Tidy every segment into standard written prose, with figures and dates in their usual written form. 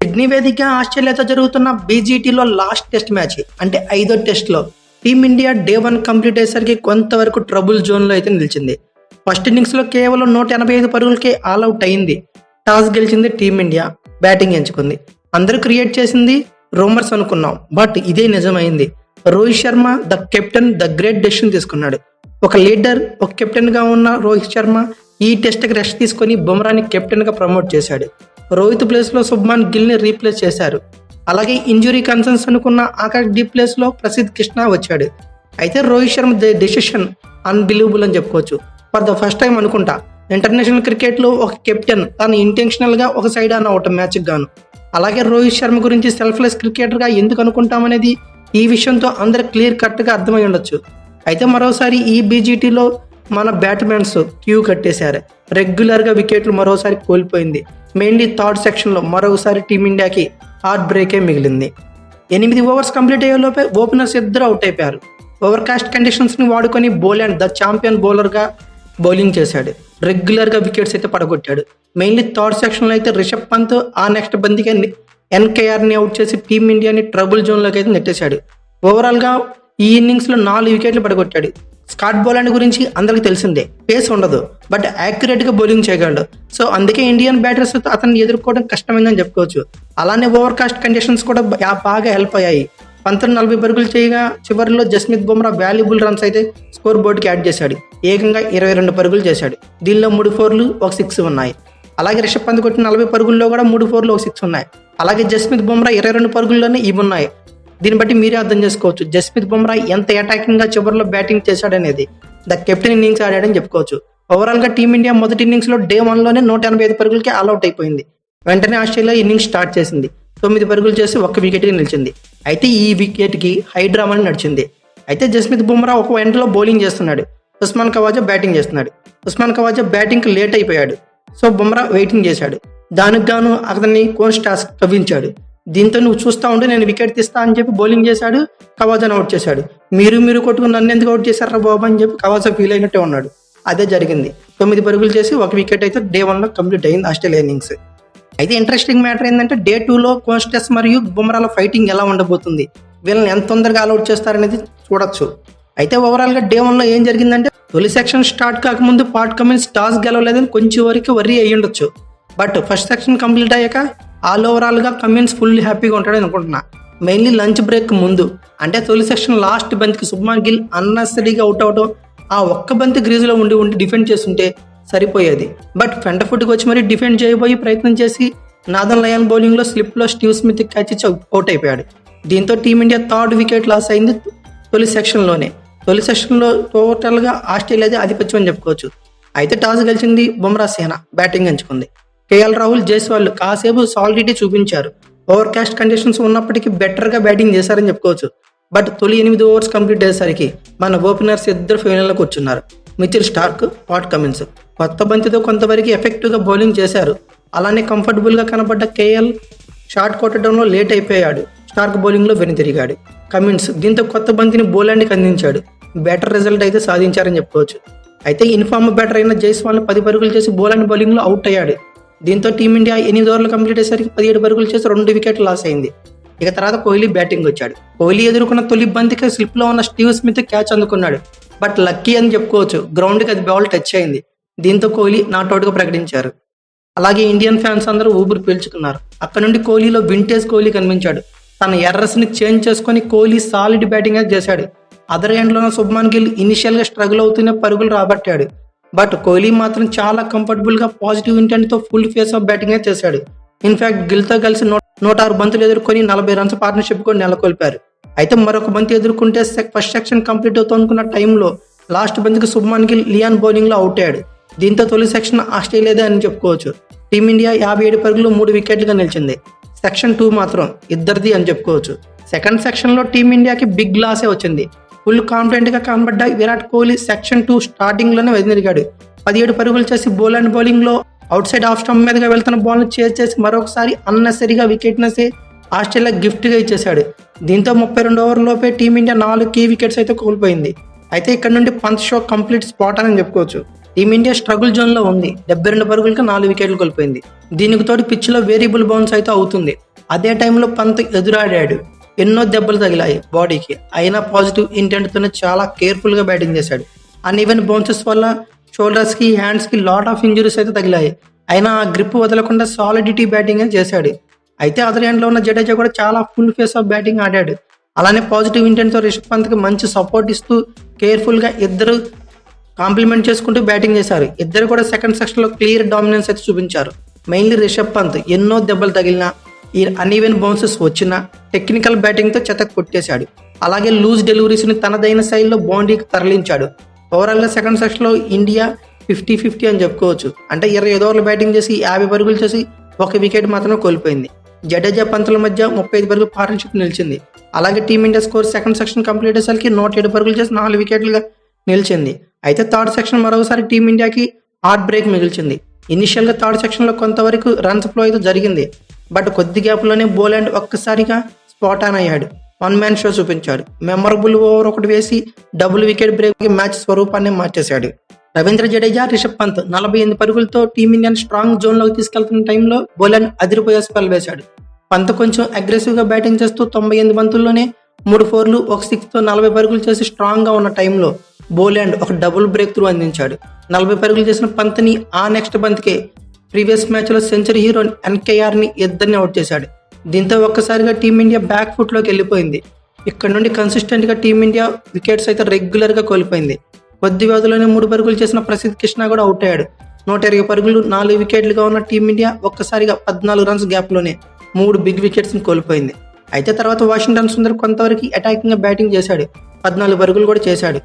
Sydney వేదికగా ఆస్ట్రేలియాతో జరుగుతున్న బీజీటీలో last test match అంటే 5వ టెస్ట్లో టీమిండియా డే 1 కంప్లీట్ అయ్యేసరికి కొంతవరకు ట్రబుల్ జోన్లో అయితే నిలిచింది. ఫస్ట్ ఇన్నింగ్స్లో కేవలం 185 పరుగులకే ఆల్అవుట్ అయింది. టాస్ గెలిచింది టీమిండియా, బ్యాటింగ్ ఎంచుకుంది. అందరూ క్రియేట్ చేసింది రూమర్స్ అనుకున్నాం, బట్ ఇదే నిజమైంది. Rohit Sharma the captain the great decision తీసుకున్నాడు. ఒక లీడర్, ఒక కెప్టెన్గా ఉన్న రోహిత్ శర్మ ఈ టెస్ట్కి రెస్ట్ తీసుకొని బుమ్రాని కెప్టెన్గా ప్రమోట్ చేశాడు. రోహిత్ ప్లేస్లో శుభ్మాన్ గిల్ని రీప్లేస్ చేశారు. అలాగే ఇంజురీ కన్సర్న్స్ అనుకున్న ఆకాష్ డీప్ ప్లేస్లో ప్రసిద్ధ్ కృష్ణ వచ్చాడు. అయితే రోహిత్ శర్మ డెసిషన్ అన్బిలీవబుల్ అని చెప్పుకోవచ్చు. ఫర్ ద ఫస్ట్ టైం అనుకుంటా ఇంటర్నేషనల్ క్రికెట్లో ఒక కెప్టెన్ తను ఇంటెన్షనల్గా ఒక సైడ్ అన్న ఒకటి మ్యాచ్కి గాను. అలాగే రోహిత్ శర్మ గురించి సెల్ఫ్లెస్ క్రికెటర్గా ఎందుకు అనుకుంటామనేది ఈ విషయంతో అందరికి క్లియర్ కట్గా అర్థమై ఉండొచ్చు. అయితే మరోసారి ఈ బీజీటీలో మన బ్యాట్స్మెన్స్ క్యూ కట్టేశారు. రెగ్యులర్గా వికెట్లు మరోసారి కోల్పోయింది. మెయిన్లీ థర్డ్ సెక్షన్లో మరోసారి టీమిండియాకి హార్ట్ బ్రేకే మిగిలింది. 8 ఓవర్స్ కంప్లీట్ అయ్యేలోపే ఓపెనర్స్ ఇద్దరు అవుట్ అయిపోయారు. ఓవర్కాస్ట్ కండిషన్స్ని వాడుకొని బోలాండ్ ద ఛాంపియన్ బౌలర్గా బౌలింగ్ చేశాడు. రెగ్యులర్గా వికెట్స్ అయితే పడగొట్టాడు. మెయిన్లీ థర్డ్ సెక్షన్లో అయితే రిషబ్ పంత్ ఆ నెక్స్ట్ బంతికి ఎన్కేఆర్ని అవుట్ చేసి టీమిండియాని ట్రబుల్ జోన్లోకి అయితే నెట్టేశాడు. ఓవరాల్గా ఈ ఇన్నింగ్స్లో 4 వికెట్లు పడగొట్టాడు. స్కాట్ బోలాండ్ గురించి అందరికీ తెలిసిందే, పేస్ ఉండదు, బట్ యాక్యురేట్గా బౌలింగ్ చేయగలడు. సో అందుకే ఇండియన్ బ్యాటర్స్ అతన్ని ఎదుర్కోవడం కష్టమైందని చెప్పుకోవచ్చు. అలానే ఓవర్కాస్ట్ కండిషన్స్ కూడా బాగా హెల్ప్ అయ్యాయి. 40 పరుగులు చేయగా చివరిలో జస్మిత్ బుమ్రా వాల్యుబుల్ రన్స్ అయితే స్కోర్ బోర్డుకి యాడ్ చేశాడు. ఏకంగా 22 పరుగులు చేశాడు. దీనిలో 3 4లు 1 6 ఉన్నాయి. అలాగే రిషబ్ పంత్ కొట్టిన 40 పరుగుల్లో కూడా 3 4లు 1 6 ఉన్నాయి. అలాగే జస్మిత్ బుమ్రా 22 పరుగుల్లోనే ఇవి ఉన్నాయి. దీన్ని బట్టి మీరే అర్థం చేసుకోవచ్చు జస్మిత్ బుమ్రా ఎంత అటాకింగ్గా చివరిలో బ్యాటింగ్ చేశాడనేది. ద కెప్టెన్ ఇన్నింగ్స్ ఆడాడని చెప్పుకోవచ్చు. ఓవరాల్గా టీమిండియా మొదటి ఇన్నింగ్స్లో డే 1లోనే 185 పరుగులకి ఆల్అవుట్ అయిపోయింది. వెంటనే ఆస్ట్రేలియా ఇన్నింగ్స్ స్టార్ట్ చేసింది. 9 పరుగులు చేసి 1 వికెట్కి నిలిచింది. అయితే ఈ వికెట్కి హైడ్రామాని నడిచింది. అయితే జస్మిత్ బుమ్రా ఒక ఎండ్లో బౌలింగ్ చేస్తున్నాడు. ఉస్మాన్ ఖవాజా బ్యాటింగ్ చేస్తున్నాడు. ఉస్మాన్ ఖవాజా బ్యాటింగ్కి లేట్ అయిపోయాడు. సో బుమ్రా వెయిటింగ్ చేశాడు. దానికి గాను అతన్ని కోన్ స్టాస్ కవ్వించాడు. దీంతో నువ్వు చూస్తూ ఉంటే నేను వికెట్ తీస్తా అని చెప్పి బౌలింగ్ చేశాడు. ఖవాజాను అవుట్ చేశాడు. మీరు కొట్టుకుని నన్ను ఎందుకు అవుట్ చేశారా బాబు అని చెప్పి ఖవాజా ఫీల్ అయినట్టే ఉన్నాడు. అదే జరిగింది. 9 పరుగులు చేసి 1 వికెట్ అయితే డే 1లో కంప్లీట్ అయింది ఆస్ట్రేలియా ఇన్నింగ్స్. అయితే ఇంట్రెస్టింగ్ మ్యాటర్ ఏంటంటే డే 2లో కోన్స్టెస్ మరియు బుమ్రాల ఫైటింగ్ ఎలా ఉండబోతుంది, వీళ్ళని ఎంత తొందరగా ఆల్అవుట్ చేస్తారనేది చూడొచ్చు. అయితే ఓవరాల్గా డే 1లో ఏం జరిగిందంటే తొలి సెక్షన్ స్టార్ట్ కాకముందు పాట్ కమిన్స్ టాస్ గెలవలేదని కొంచెం వరకు వర్రీ అయ్యి ఉండొచ్చు. బట్ ఫస్ట్ సెక్షన్ కంప్లీట్ అయ్యాక ఆల్ ఓవరాల్గా కమిన్స్ ఫుల్ హ్యాపీగా ఉంటాడని అనుకుంటున్నా. మెయిన్లీ లంచ్ బ్రేక్ ముందు అంటే తొలి సెక్షన్ లాస్ట్ బంతికి శుభ్మాన్ గిల్ అన్నెసరీగా అవుట్ అవడం, ఆ ఒక్క బంతి గ్రీజులో ఉండి డిఫెండ్ చేస్తుంటే సరిపోయేది. బట్ ఫ్రంట్ ఫుట్కి వచ్చి మరీ డిఫెండ్ చేయబోయి ప్రయత్నం చేసి నాథన్ లయన్ బౌలింగ్లో స్లిప్లో స్టీవ్ స్మిత్ క్యాచ్ ఇచ్చి అవుట్ అయిపోయాడు. దీంతో టీమిండియా 3rd వికెట్ లాస్ అయింది తొలి సెక్షన్లోనే. తొలి సెక్షన్లో టోటల్గా ఆస్ట్రేలియాదే ఆధిపత్యం అని చెప్పుకోవచ్చు. అయితే టాస్ గెలిచింది బుమ్రా సేన, బ్యాటింగ్ ఎంచుకుంది. కేఎల్ రాహుల్, జైస్వాల్ కాసేపు సాలిడిటీ చూపించారు. ఓవర్కాస్ట్ కండిషన్స్ ఉన్నప్పటికీ బెటర్గా బ్యాటింగ్ చేశారని చెప్పుకోవచ్చు. బట్ తొలి 8 ఓవర్స్ కంప్లీట్ అయ్యేసరికి మన ఓపెనర్స్ ఇద్దరు ఫైనల్లోకి వచ్చున్నారు. మిచెల్ స్టార్క్, పాట్ కమిన్స్ కొత్త బంతితో కొంతవరకు ఎఫెక్టివ్గా బౌలింగ్ చేశారు. అలానే కంఫర్టబుల్గా కనబడ్డ కేఎల్ షాట్ కొట్టడంలో లేట్ అయిపోయాడు. స్టార్క్ బౌలింగ్లో వెనుతిరిగాడు. కమిన్స్ దీంతో కొత్త బంతిని బౌలాండ్కి అందించాడు. బెటర్ రిజల్ట్ అయితే సాధించారని చెప్పుకోవచ్చు. అయితే ఇన్ఫార్మ్ బ్యాటర్ అయిన జైస్వాల్ 10 పరుగులు చేసి బౌలాండ్ బౌలింగ్లో అవుట్ అయ్యాడు. దీంతో టీమిండియా 8 ఓవర్లు కంప్లీట్ అయ్యేసరికి 17 పరుగులు చేసి 2 వికెట్లు లాస్ అయింది. ఇక తర్వాత కోహ్లీ బ్యాటింగ్ వచ్చాడు. కోహ్లీ ఎదుర్కొన్న తొలి బంతికి స్లిప్లో ఉన్న స్టీవ్ స్మిత్ క్యాచ్ అందుకున్నాడు. బట్ లక్కీ అని చెప్పుకోవచ్చు, గ్రౌండ్కి అది బాల్ టచ్ అయింది. దీంతో కోహ్లీ నాట్అవుట్గా ప్రకటించారు. అలాగే ఇండియన్ ఫ్యాన్స్ అందరూ ఊపిరి పీల్చుకున్నారు. అక్కడ నుండి కోహ్లీలో వింటేజ్ కోహ్లీ కనిపించాడు. తన ఎర్రస్ని చేంజ్ చేసుకొని కోహ్లీ సాలిడ్ బ్యాటింగ్ అయితే చేశాడు. అదర్ ఎండ్లోనే శుభ్మాన్ గిల్ ఇనిషియల్గా స్ట్రగుల్ అవుతూనే పరుగులు రాబట్టాడు. బట్ కోహ్లీ మాత్రం చాలా కంఫర్టబుల్గా పాజిటివ్ ఇంటెంట్తో ఫుల్ ఫేస్ ఆఫ్ బ్యాటింగ్ అయితే చేశాడు. ఇన్ఫాక్ట్ గిల్తో కలిసి 106 బంతులు ఎదుర్కొని 40 రన్స్ పార్ట్నర్షిప్ కూడా నెలకొల్పారు. అయితే మరొక బంతి ఎదుర్కొంటే ఫస్ట్ సెక్షన్ కంప్లీట్ అవుతున్న టైంలో లాస్ట్ బంతికి శుభ్మాన్ గిల్ లియాన్ బౌలింగ్లో అవుట్ అయ్యాడు. దీంతో తొలి సెక్షన్ ఆస్ట్రేలియాదే అని చెప్పుకోవచ్చు. టీమిండియా 57 పరుగులు 3 వికెట్లుగా నిలిచింది. సెక్షన్ 2 మాత్రం ఇద్దరిది అని చెప్పుకోవచ్చు. సెకండ్ సెక్షన్లో టీమిండియాకి బిగ్ లాసే వచ్చింది. ఫుల్ కాన్ఫిడెంట్గా కనబడ్డ విరాట్ కోహ్లీ సెక్షన్ 2 స్టార్టింగ్లోనే వెదిరిగాడు. 17 పరుగులు చేసి బౌలాండ్ బౌలింగ్లో అవుట్ సైడ్ ఆఫ్ స్టంప్ మీదగా వెళ్తున్న బాల్ని చేజ్ చేసి మరొకసారి అన్నెసరీగా వికెట్నెస్ ఆస్ట్రేలియా గిఫ్ట్గా ఇచ్చేశాడు. దీంతో 32 ఓవర్లోపే టీమిండియా 4 కీ వికెట్స్ అయితే కోల్పోయింది. అయితే ఇక్కడ నుండి పంత్ షో కంప్లీట్ స్పాట్ అని చెప్పుకోవచ్చు. టీమిండియా స్ట్రగుల్ జోన్లో ఉంది. 72 పరుగులకు 4 వికెట్లు కోల్పోయింది. దీనికి తోడు పిచ్లో వేరియబుల్ బౌన్స్ అయితే అవుతుంది. అదే టైంలో పంత్ ఎదురాడాడు. ఎన్నో దెబ్బలు తగిలాయి బాడీకి, అయినా పాజిటివ్ ఇంటెంట్తోనే చాలా కేర్ఫుల్గా బ్యాటింగ్ చేశాడు. అన్ఈవెన్ బౌన్సెస్ వల్ల షోల్డర్స్కి, హ్యాండ్స్కి లాట్ ఆఫ్ ఇంజురీస్ అయితే తగిలాయి. అయినా ఆ గ్రిప్ వదలకుండా సాలిడిటీ బ్యాటింగ్ చేశాడు. అయితే అదర్ ఎండ్లో ఉన్న జడేజా కూడా చాలా ఫుల్ ఫేస్ ఆఫ్ బ్యాటింగ్ ఆడాడు. అలానే పాజిటివ్ ఇంటెంట్తో రిషబ్ పంత్కి మంచి సపోర్ట్ ఇస్తూ కేర్ఫుల్గా ఇద్దరు కాంప్లిమెంట్ చేసుకుంటూ బ్యాటింగ్ చేశారు. ఇద్దరు కూడా సెకండ్ సెక్షన్లో క్లియర్ డామినెన్స్ అయితే చూపించారు. మెయిన్లీ రిషబ్ పంత్ ఎన్నో దెబ్బలు తగిలినా, ఈ అన్ఈవెన్ బౌన్సెస్ వచ్చినా టెక్నికల్ బ్యాటింగ్తో చెతక్ కొట్టేశాడు. అలాగే లూజ్ డెలివరీస్ని తనదైన శైలిలో బౌండరీకి తరలించాడు. ఓవరాల్గా సెకండ్ సెక్షన్లో ఇండియా 50-50 అని చెప్పుకోవచ్చు. అంటే 25 ఓవర్లు బ్యాటింగ్ చేసి 50 పరుగులు చేసి 1 వికెట్ మాత్రమే కోల్పోయింది. జడేజా పంతుల మధ్య 35 పరుగుల పార్ట్నర్షిప్ నిలిచింది. అలాగే team India score second section complete అయ్యేసరికి 107 పరుగులు చేసి 4 వికెట్లుగా నిలిచింది. అయితే థర్డ్ సెక్షన్ మరోసారి టీమిండియాకి హార్ట్ బ్రేక్ మిగిల్చింది. ఇనిషియల్గా థర్డ్ సెక్షన్లో కొంతవరకు రన్స్ ఫ్లో అయితే జరిగింది. బట్ కొద్ది గ్యాప్లోనే బోలాండ్ ఒక్కసారిగా స్పాట్ ఆన్ అయ్యాడు. 1 మ్యాన్ షో చూపించాడు. మెమరబుల్ ఓవర్ ఒకటి వేసి డబుల్ వికెట్ బ్రేక్ మ్యాచ్ స్వరూపాన్ని మార్చేశాడు. రవీంద్ర జడేజా, రిషబ్ పంత్ 48 పరుగులతో టీమిండియాను స్ట్రాంగ్ జోన్లోకి తీసుకెళ్తున్న టైంలో బోలాండ్ అదిరిపోయే స్పెల్ వేశాడు. పంత్ కొంచెం అగ్రెసివ్గా బ్యాటింగ్ చేస్తూ 98 బంతుల్లోనే 3 4లు 1 6తో 40 పరుగులు చేసి స్ట్రాంగ్గా ఉన్న టైంలో బోలాండ్ ఒక డబుల్ బ్రేక్ త్రూ అందించాడు. 40 పరుగులు చేసిన పంత్ని ఆ నెక్స్ట్ బంత్కే ప్రీవియస్ మ్యాచ్లో సెంచరీ హీరో ఎన్కేఆర్ని ఇద్దరిని అవుట్ చేశాడు. దీంతో ఒక్కసారిగా టీమిండియా బ్యాక్ ఫుట్లోకి వెళ్ళిపోయింది. ఇక్కడ నుండి కన్సిస్టెంట్గా టీమిండియా వికెట్స్ అయితే రెగ్యులర్గా కోల్పోయింది. కొద్ది వ్యవధిలోనే 3 పరుగులు చేసిన ప్రసిద్ధ్ కృష్ణ కూడా అవుట్ అయ్యాడు. 120 పరుగులు 4 వికెట్లుగా ఉన్న టీమిండియా ఒక్కసారిగా 14 రన్స్ గ్యాప్లోనే 3 బిగ్ వికెట్స్ని కోల్పోయింది. అయితే తర్వాత వాషింగ్టన్ సుందర్ కొంతవరకు అటాకింగ్గా బ్యాటింగ్ చేశాడు. 14 పరుగులు కూడా చేశాడు.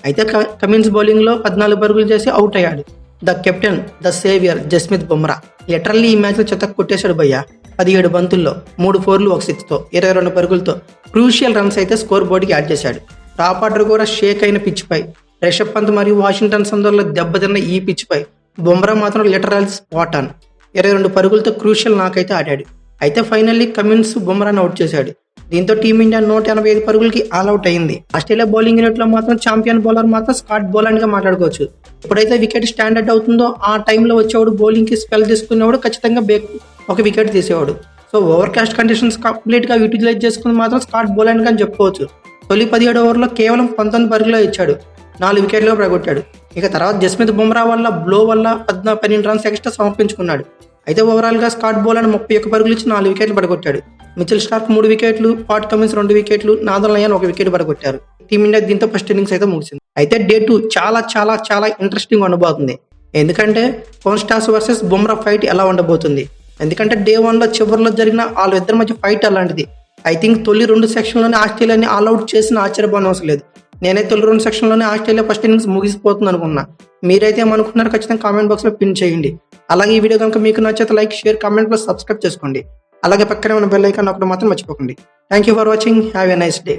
అయితే కమిన్స్ బౌలింగ్లో 14 పరుగులు చేసి అవుట్ అయ్యాడు. The captain, the saviour Jasmith Bumrah literally ఈ మ్యాచ్లో చెత్త కొట్టేశాడు భయ్య. 17 బంతుల్లో 3 4లు 1 6తో 22 పరుగులతో క్రూషియల్ రన్స్ అయితే స్కోర్ బోర్డుకి యాడ్ చేశాడు. టాప్ ఆర్డర్ కూడా షేక్ అయిన పిచ్పై రిషబ్ పంత్ మరియు వాషింగ్టన్ సుందర్లో దెబ్బతిన్న ఈ పిచ్పై బుమ్రా మాత్రం లిటరల్ స్పాట్ ఆన్ 22 పరుగులతో క్రూషియల్ నాకైతే ఆడాడు. అయితే ఫైనల్లీ కమిన్స్ బుమ్రాను అవుట్ చేశాడు. దీంతో టీమిండియా 185 పరుగులకి ఆల్అౌట్ అయింది. ఆస్ట్రేలియా బౌలింగ్ యూనిట్లో మాత్రం ఛాంపియన్ బౌలర్ మాత్రం స్కాట్ బోలాండ్ గా మాట్లాడుకోవచ్చు. ఎప్పుడైతే వికెట్ స్టాండర్డ్ అవుతుందో ఆ టైంలో వచ్చేవాడు బౌలింగ్ కి స్పెల్ తీసుకునేవాడు ఖచ్చితంగా ఒక వికెట్ తీసేవాడు. So overcast conditions complete గా యూటిలైజ్ చేసుకుని మాత్రం స్కాట్ బోలాండ్ గా అని చెప్పుకోవచ్చు. తొలి 17 ఓవర్లో కేవలం 19 పరుగులు ఇచ్చాడు, 4 వికెట్లు పడగొట్టాడు. ఇక తర్వాత జస్మిత్ బుమ్రా వల్ల బ్లో వల్ల 12 రన్స్ ఎక్స్ట్రా సమర్పించుకున్నాడు. అయితే ఓవరాల్గా స్కాట్ బోలాండ్ 31 పరుగులు ఇచ్చి 4 వికెట్లు పడగొట్టాడు. మిచెల్ స్టార్క్ 3 వికెట్లు, పాట్ కమిన్స్ 2 వికెట్లు, నాథన్ లయన్ 1 వికెట్ పడగొట్టారు. టీమిండియా దీంతో ఫస్ట్ ఇన్నింగ్స్ అయితే ముగిసింది. అయితే డే 2 చాలా చాలా చాలా ఇంట్రెస్టింగ్ ఉండబోతుంది. ఎందుకంటే కోన్స్టాస్ వర్సెస్ బుమ్రా ఫైట్ ఎలా ఉండబోతుంది. ఎందుకంటే డే 1లో చివరిలో జరిగిన వాళ్ళిద్దరి మధ్య ఫైట్ అలాంటిది. ఐ థింక్ తొలి 2 సెక్షన్లోనే ఆస్ట్రేలియాని ఆల్అౌట్ చేసిన ఆశ్చర్యపోవడం అవసరం లేదు. నేనైతే తొలి 2 సెక్షన్లోనే ఆస్ట్రేలియా ఫస్ట్ ఇన్నింగ్స్ ముగిసిపోతుంది అనుకున్నా. మీరైతే ఏమనుకున్నారు ఖచ్చితంగా కామెంట్ బాక్స్లో పిన్ చేయండి. అలాగే ఈ వీడియో కనుక మీకు నచ్చితే like, share, comment plus subscribe చేసుకోండి. అలాగే పక్కనే ఉన్న బెల్ ఐకాన్ ఒకటి మాత్రం మర్చిపోకండి. Thank you for watching. Have a nice day.